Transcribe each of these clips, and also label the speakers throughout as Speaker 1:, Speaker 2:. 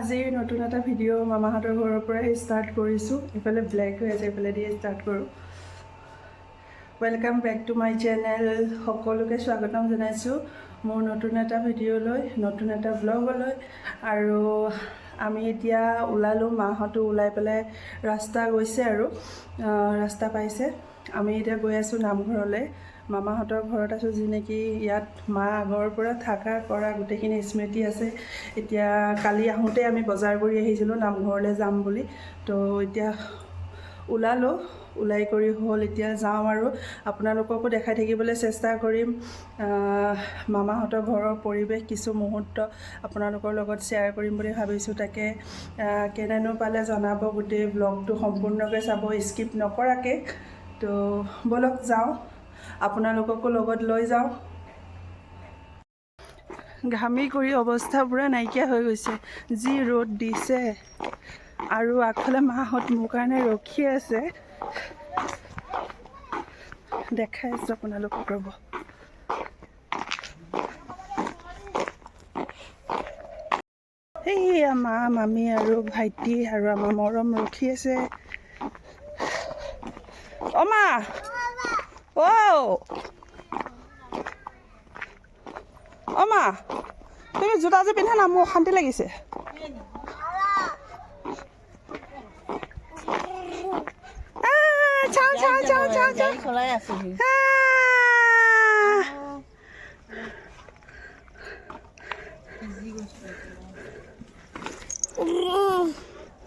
Speaker 1: আজিৰ নতুন এটা ভিডিঅ' মামাহঁতৰ ঘৰৰ পৰাই ষ্টাৰ্ট কৰিছোঁ। এইফালে ব্লেক হৈ আছে, এইফালে দিয়ে ষ্টাৰ্ট কৰোঁ। Welcome back to my channel. সকলোকে স্বাগতম জনাইছোঁ মোৰ নতুন এটা ভিডিঅ'লৈ, নতুন এটা ব্লগলৈ। আৰু আমি এতিয়া ওলালোঁ, মাহঁতো ওলাই পেলাই ৰাস্তা গৈছে আৰু ৰাস্তা পাইছে। আমি এতিয়া গৈ আছোঁ নামঘৰলৈ। মামাহঁতৰ ঘৰত আছোঁ, যি নেকি ইয়াত মা আগৰ পৰা থকা কৰা গোটেইখিনি স্মৃতি আছে। এতিয়া কালি আহোঁতে আমি বজাৰ কৰি আহিছিলোঁ নামঘৰলৈ যাম বুলি। তো এতিয়া ওলালোঁ, ওলাই কৰি হ'ল এতিয়া যাওঁ আৰু আপোনালোককো দেখাই থাকিবলৈ চেষ্টা কৰিম। মামাহঁতৰ ঘৰৰ পৰিৱেশ কিছু মুহূৰ্ত আপোনালোকৰ লগত শ্বেয়াৰ কৰিম বুলি ভাবিছোঁ। তাকে কেনেনো পালে জনাব, গোটেই ব্লগটো সম্পূৰ্ণকৈ চাব, স্কিপ নকৰাকৈ। তো ব'লক যাওঁ, আপোনালোককো লগত লৈ যাওঁ। ঘামি কৰি অৱস্থা পূৰা নাইকিয়া হৈ গৈছে, যি ৰ'দ দিছে। আৰু আগফালে মাহঁত মোৰ কাৰণে ৰখি আছে, দেখাই আছোঁ আপোনালোকক, ৰ'ব। এইয়া মা, মামী আৰু ভাইটি আৰু আমাৰ মৰম ৰখি আছে। অ' মা, অ' মা, তুমি জোতাযোৰ পিন্ধা না, মোৰ অশান্তি লাগিছে।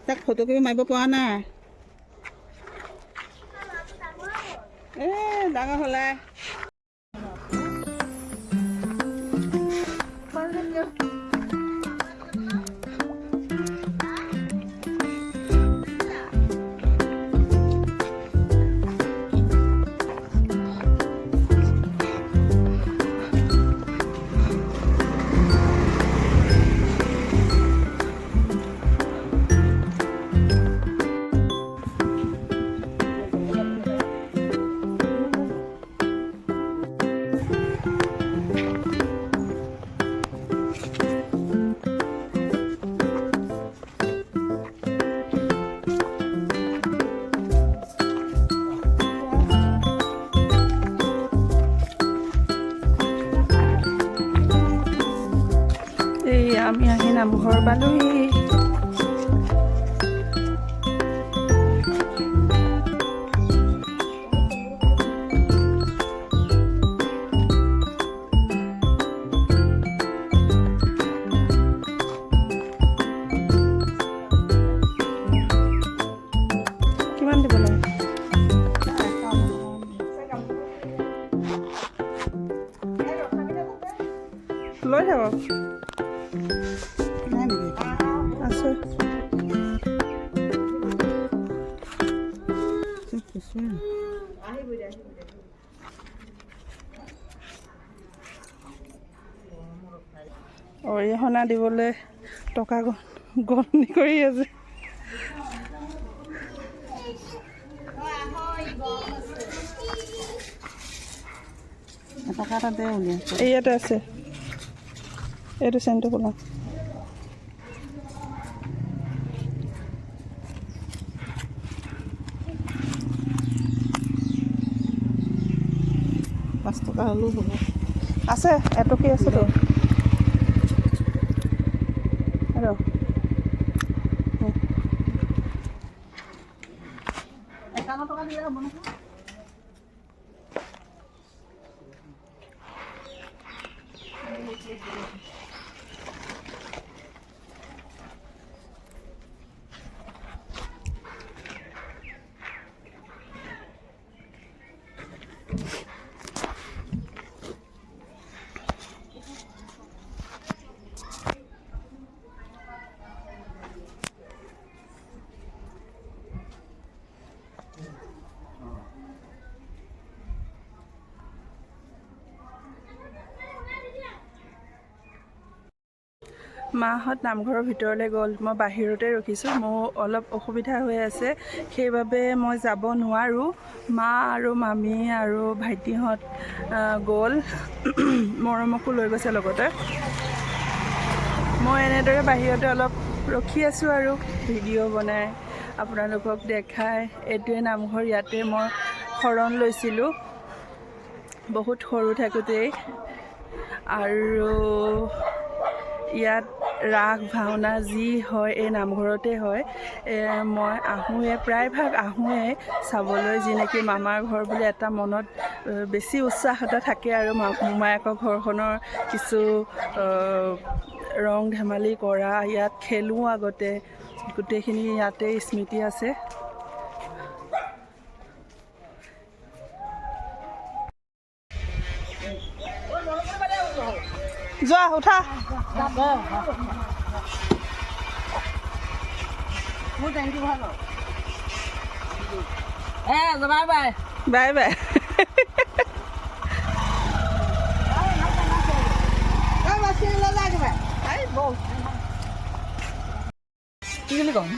Speaker 1: তাক ফটো কৰি মাৰিব পৰা নাই। ডাঙৰ হ'লে আমি আহি নামঘৰ পালোহি। কিমান দিব লাগে? লৈ থাকক। আছে অৰিহণা দিবলৈ টকা গণনি কৰি আছে। ইয়াতে আছে, এইটো চেণ্টটো খোলা। $5 হ'লেও হ'ব। আছে, এটকি আছেতো। আৰু 51 টকা দিলে হ'ব নহয়। মাহঁত নামঘৰৰ ভিতৰলৈ গ'ল, মই বাহিৰতে ৰখিছোঁ। মোৰ অলপ অসুবিধা হৈ আছে, সেইবাবে মই যাব নোৱাৰোঁ। মা আৰু মামী আৰু ভাইটিহঁত গ'ল, মৰমকো লৈ গৈছে লগতে। মই এনেদৰে বাহিৰতে অলপ ৰখি আছোঁ আৰু ভিডিঅ' বনাই আপোনালোকক দেখাই। এইটোৱে নামঘৰ, ইয়াতে মই শৰণ লৈছিলোঁ বহুত সৰু থাকোঁতেই। আৰু ইয়াত ৰাস ভাওনা যি হয় এই নামঘৰতে হয়। মই আহোঁৱে, প্ৰায়ভাগ আহোঁৱে চাবলৈ, যি নেকি মামাৰ ঘৰ বুলি এটা মনত বেছি উৎসাহ এটা থাকে আৰু মোমায়েকৰ ঘৰখনৰ কিছু ৰং ধেমালি কৰা, ইয়াত খেলোঁ আগতে, গোটেইখিনি ইয়াতে স্মৃতি আছে। যোৱা উঠা। Bye bye. কি বুলি ক'ম?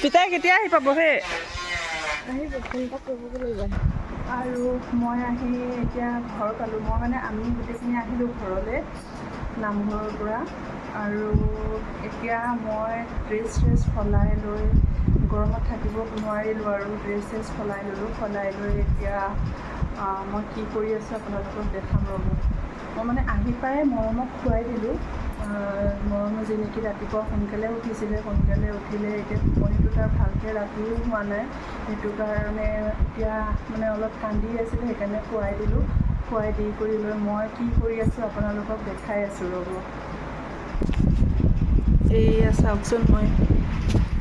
Speaker 1: পিতাই কেতিয়া আহি পাবহে? আৰু মই আহি এতিয়া ঘৰ পালোঁ। আমি গোটেইখিনি আহিলোঁ ঘৰলৈ নামঘৰৰ পৰা। আৰু এতিয়া মই ড্ৰেছ সলাই লৈ, গৰমত থাকিব নোৱাৰিলোঁ আৰু ড্ৰেছ সলাই ল'লোঁ। সলাই লৈ এতিয়া মই কি কৰি আছোঁ আপোনালোকক দেখাম ৰ'ব। মই আহি পাই মৰমক খুৱাই দিলোঁ। মৰমে যি নেকি ৰাতিপুৱা সোনকালে উঠিছিলে, সোনকালে উঠিলে এতিয়া টোপনিটো তাৰ ভালকৈ ৰাতিও হোৱা নাই, সেইটো কাৰণে এতিয়া অলপ কান্দি আছিলে, সেইকাৰণে খুৱাই দিলোঁ। খুৱাই দি কৰি লৈ মই কি কৰি আছোঁ আপোনালোকক দেখাই আছোঁ ৰ'ব। এইয়া চাওকচোন মই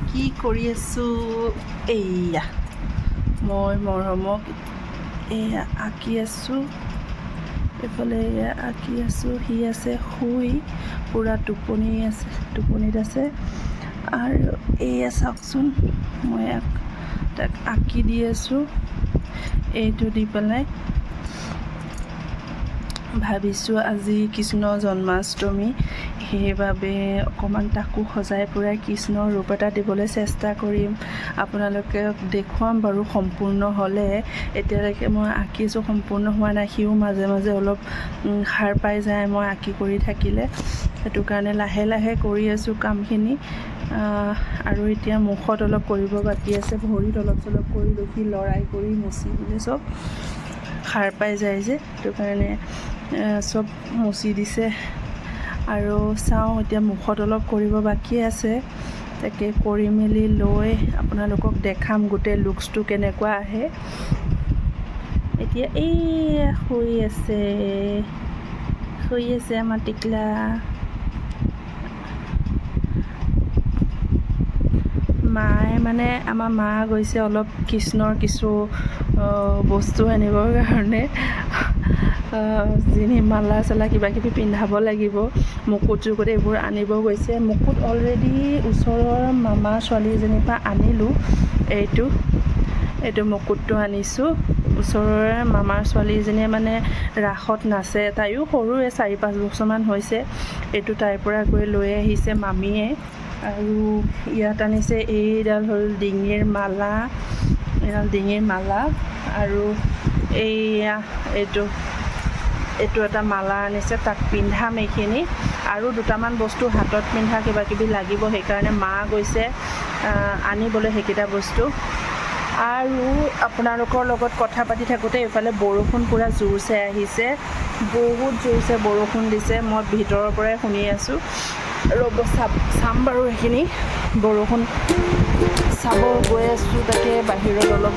Speaker 1: কি কৰি আছোঁ। এইয়া মই মৰমক এয়া আঁকি আছোঁ, এইফালে এয়া আঁকি আছোঁ। সি আছে শুই, পূৰা টোপনিত আছে। আৰু এয়া চাওকচোন মই তাক আঁকি দি আছোঁ। এইটো দি পেলাই ভাবিছোঁ আজি কৃষ্ণ জন্মাষ্টমী, সেইবাবে অকণমান তাকো সজাই পৰাই কৃষ্ণৰ ৰূপ এটা দিবলৈ চেষ্টা কৰিম। আপোনালোকে দেখুৱাম বাৰু সম্পূৰ্ণ হ'লে। এতিয়ালৈকে মই আঁকিছোঁ, সম্পূৰ্ণ হোৱা নাই। সিও মাজে মাজে অলপ সাৰ পাই যায় মই আঁকি কৰি থাকিলে, সেইটো কাৰণে লাহে লাহে কৰি আছোঁ কামখিনি। আৰু এতিয়া মুখত অলপ কৰিব বাকী আছে, ভৰিত অলপ চলপ কৰি সি লৰাই কৰি মুচি দিলে, চব সাৰ পাই যায় যে, সেইটো কাৰণে চব মুচি দিছে। আৰু চাওঁ এতিয়া মুখত অলপ কৰিব বাকী আছে, তাকে কৰি মেলি লৈ আপোনালোকক দেখাম গোটেই লুকছটো কেনেকুৱা আহে। এতিয়া এই শুই আছে আমাৰ টিকলা। মায়ে আমাৰ মা গৈছে অলপ কৃষ্ণৰ কিছু বস্তু আনিবৰ কাৰণে, যিনি মালা চালা কিবাকিবি পিন্ধাব লাগিব, মুকুট চুকুট এইবোৰ আনিব গৈছে। মুকুট অলৰেডি ওচৰৰ মামা ছোৱালী এজনীৰ পৰা আনিলোঁ। এইটো মুকুটটো আনিছোঁ। ওচৰৰে মামাৰ ছোৱালীজনীয়ে ৰাসত নাচে, তাইও সৰুৱে 4-5 বছৰমান হৈছে। এইটো তাইৰ পৰা গৈ লৈ আহিছে মামীয়ে। আৰু ইয়াত আনিছে এইডাল হ'ল ডিঙিৰ মালা, আৰু এইটো এটা মালা আনিছে, তাক পিন্ধাম এইখিনি। আৰু দুটামান বস্তু হাতত পিন্ধা কিবাকিবি লাগিব, সেইকাৰণে মা গৈছে আনিবলৈ সেইকেইটা বস্তু। আৰু আপোনালোকৰ লগত কথা পাতি থাকোঁতে এইফালে বৰষুণ পূৰা জোৰছে আহিছে, বহুত জোৰছে বৰষুণ দিছে। মই ভিতৰৰ পৰাই শুনি আছোঁ। ৰ'ব চাম বাৰু সেইখিনি বৰষুণ চাব গৈ আছোঁ, তাকে বাহিৰত অলপ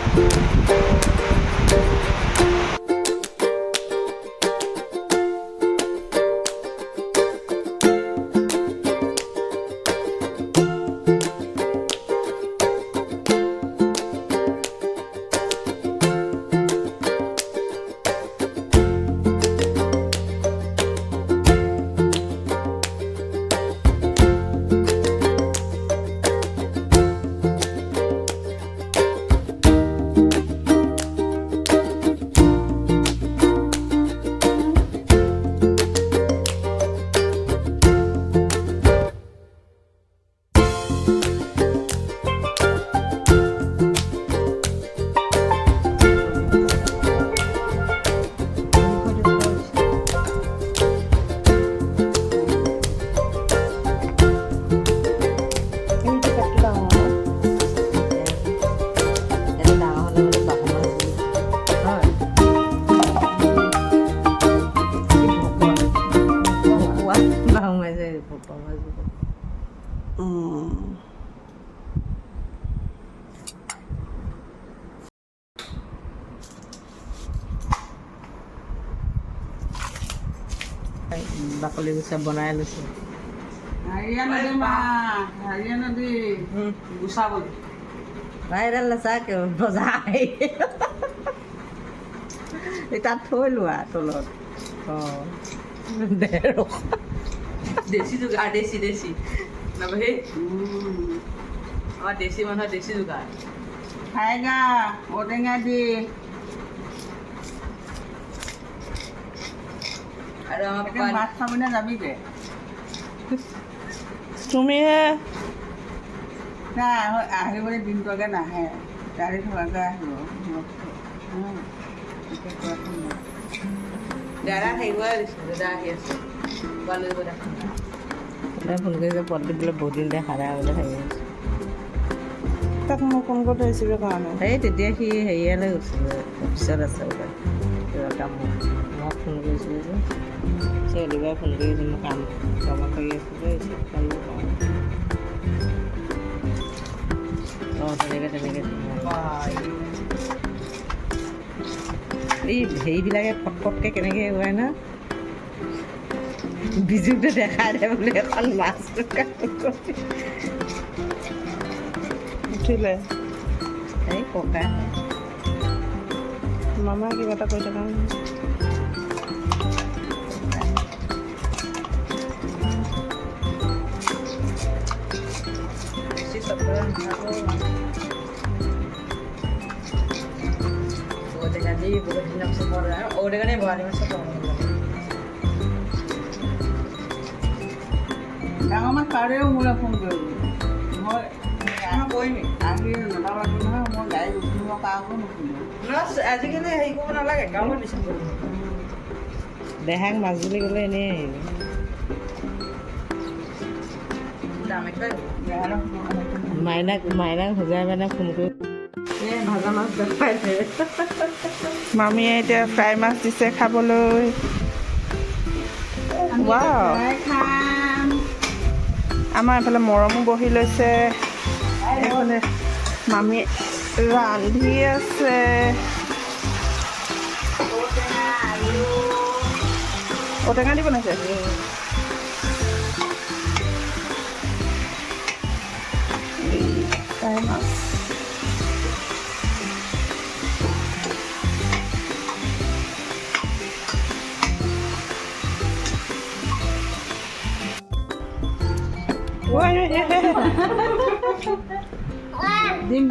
Speaker 2: বাকলি গুচা বনাই লৈছোঁ বাহিৰত লেচা বজাই তাত থৈ লোৱা তলত অঁ দেশী যোগাৰ দেশী দেশী নবহি আমাৰ দেশী মানুহৰ দেশী যোগাৰ খাইগা ঔটেঙা দি আৰু আমাক মাছ খাবলৈ যাবিগে
Speaker 1: তুমিহে
Speaker 2: নাই আহিবলৈ দিনটোকে নাহে গাড়ী থকাকৈ আহিব দাদা থাকিব দাদা আহি আছে ফোন কৰিছে পদটো বোলে বহুত দিন দেখা বোলে থাকি আছে
Speaker 1: তাক মই ফোন কৰি থৈছিলোঁ কাৰণে
Speaker 2: সেই তেতিয়া সি হেৰিয়ালৈ গৈছিলে অফিচত আছে বোলে কিবা কামত মই ফোন কৰিছিলোঁ যে চেলিবাই ফোন কৰিছে মই কামত কৰি আছিলোঁ অঁ তেনেকৈ এই হেৰিবিলাকে ফটফটকৈ কেনেকৈ এৰুৱাই ন বিজুটো দেখাই দে বোলে এখন মাছ
Speaker 1: উঠিলে
Speaker 2: এই ককা
Speaker 1: মামাই কিবা এটা কৰি থকা
Speaker 2: বেছি চবৰে ঔটেঙা দি বহুত দিনৰ পিছত ঔটেঙা দি বৰালি মাছ ডাঙৰ মাছ পাৰেও মোলৈ ফোন কৰিব মই কৰিমেই আহি নাপাব নহয় মই গাড়ী উঠিব কাকো নুশুনো আজিকালি হেৰি কৰিব নালাগে গাঁৱত বিচাৰ কৰিব দেহাক মাছ বুলি ক'লে এনেই আহিব মাইনাক সজাই মানে ফোন কৰি ভাজা মাছ দেখাইছে
Speaker 1: মামীয়ে এতিয়া ফ্ৰাই মাছ দিছে খাবলৈ আমাৰ এইফালে মৰমো বহি লৈছে এইফালে মামী ৰান্ধি আছে ঔটেঙা দি বনাইছে ফ্ৰাই মাছ দিম